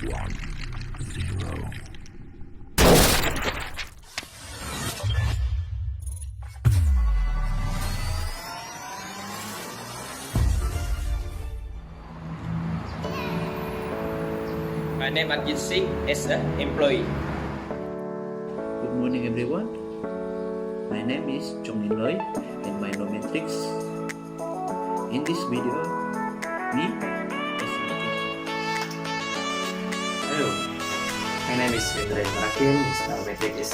1-0. My name is Ajit Singh as an employee. Good morning everyone. My name is Chong Min Loi and my nometrics. In this video, we Hello, my name is Windra Hakim. My metric is.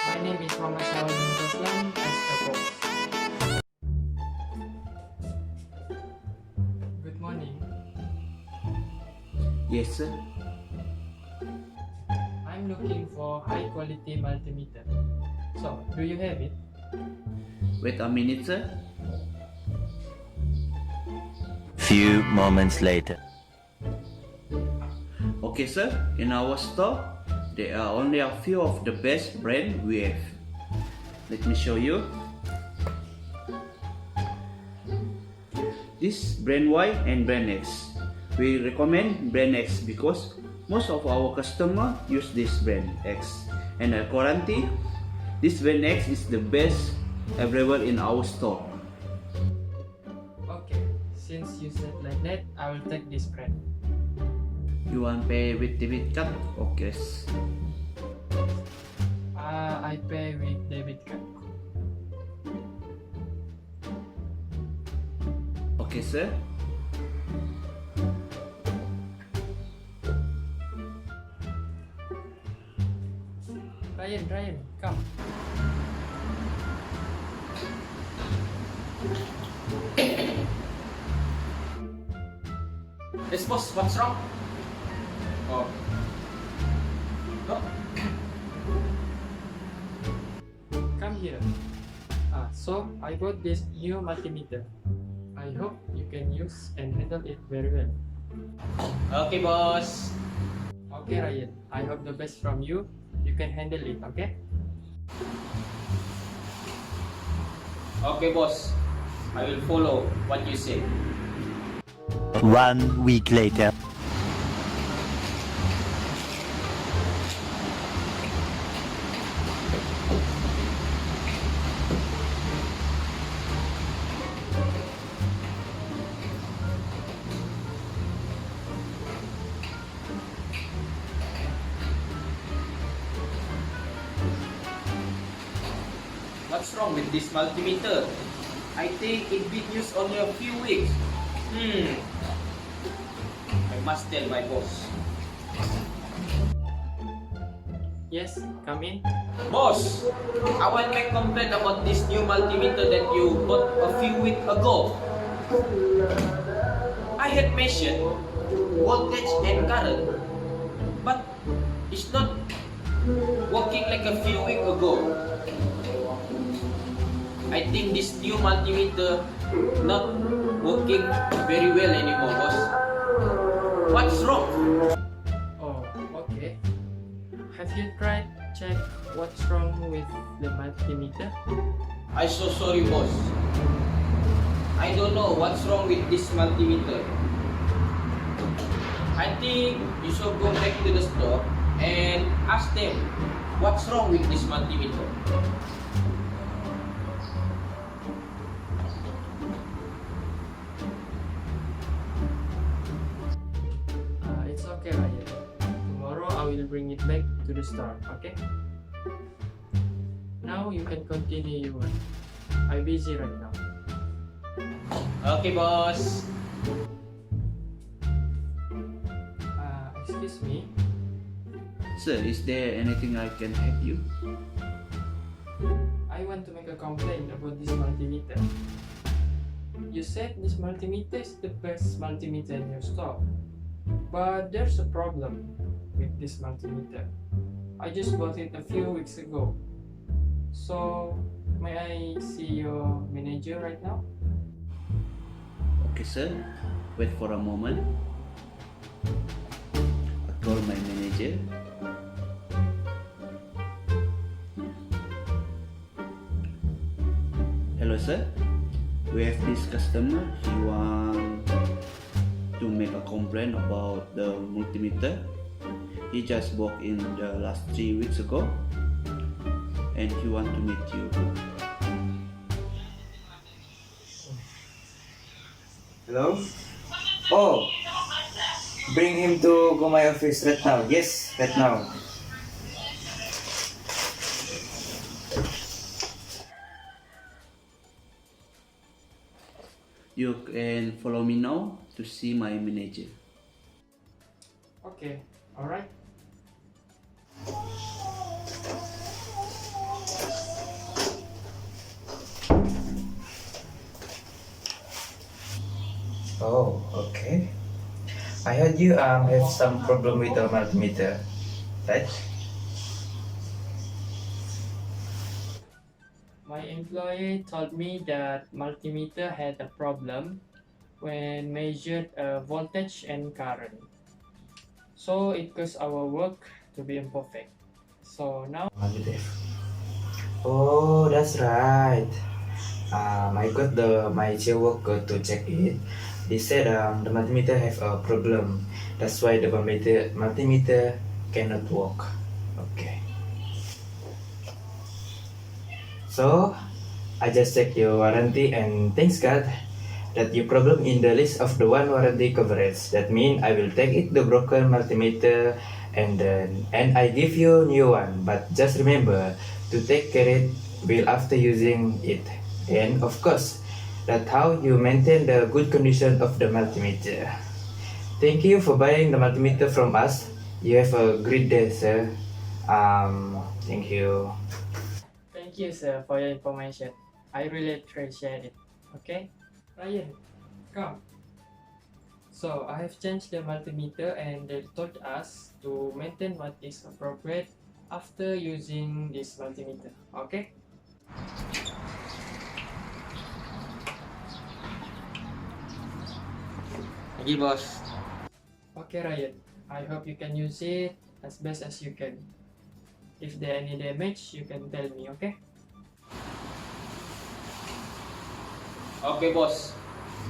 My name is Muhammad Sawadin Taslam as the boss. Good morning. Yes sir. I'm looking for high quality multimeter. So, do you have it? Wait a minute sir. Few moments later. Okay sir, in our store, there are only a few of the best brand we have. Let me show you. This brand Y and brand X. We recommend brand X because most of our customers use this brand X. And I guarantee this brand X is the best available in our store. Okay, since you said like that, I will take this brand. You want pay with debit card or cash? I pay with debit card. Okay sir. Ryan, come. Yes, boss. What's wrong? Oh. No. Come here. So I bought this new multimeter. I hope you can use and handle it very well. Okay, boss. Okay, Ryan. I hope the best from you. You can handle it, okay? Okay, boss. I will follow what you say. 1 week later. What's wrong with this multimeter? I think it been used only a few weeks. I must tell my boss. Yes, come in. Boss, I want to make complaint about this new multimeter that you bought a few weeks ago. I had mentioned voltage and current, but it's not working like a few weeks ago. I think this new multimeter not working very well anymore, boss. What's wrong? Oh, okay. Have you tried check what's wrong with the multimeter? I'm so sorry, boss. I don't know what's wrong with this multimeter. I think you should go back to the store and ask them what's wrong with this multimeter. It's okay, Ryan. Tomorrow I will bring it back to the store, okay? Now you can continue your work. I'm busy right now. Okay, boss. Excuse me. Sir, is there anything I can help you? I want to make a complaint about this multimeter. You said this multimeter is the best multimeter in your store. But there's a problem with this multimeter. I just bought it a few weeks ago. So, may I see your manager right now? Okay sir, wait for a moment. I call my manager. Hello sir, we have this customer. He want to make a complaint about the multimeter. He just walked in the last 3 weeks ago and he want to meet you. Hello? Oh, bring him to go my office right now. Yes, right now. You can follow me now to see my manager. Okay, alright. Oh, okay. I heard you have some problem with the multimeter, right? My employee told me that multimeter had a problem when measured voltage and current. So it caused our work to be imperfect. So now Negative. Oh, that's right. I got my coworker to check it. They said the multimeter have a problem. That's why the multimeter cannot work. Okay. So I just checked your warranty and thanks God that your problem in the list of the one warranty coverage. That means I will take it the broken multimeter and I give you new one. But just remember to take care it well after using it. And of course, that's how you maintain the good condition of the multimeter. Thank you for buying the multimeter from us. You have a great day, sir. Thank you. thank you, sir, for your information. I really appreciate it. Okay, Ryan, come. So I have changed the multimeter and they told us to maintain what is appropriate after using this multimeter. Okay? Thank you, boss. Okay, Ryan. I hope you can use it as best as you can. If there any damage, you can tell me, okay? Okay, boss.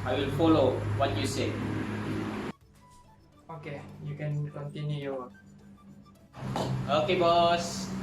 I will follow what you say. Okay, you can continue your work. Okay, boss.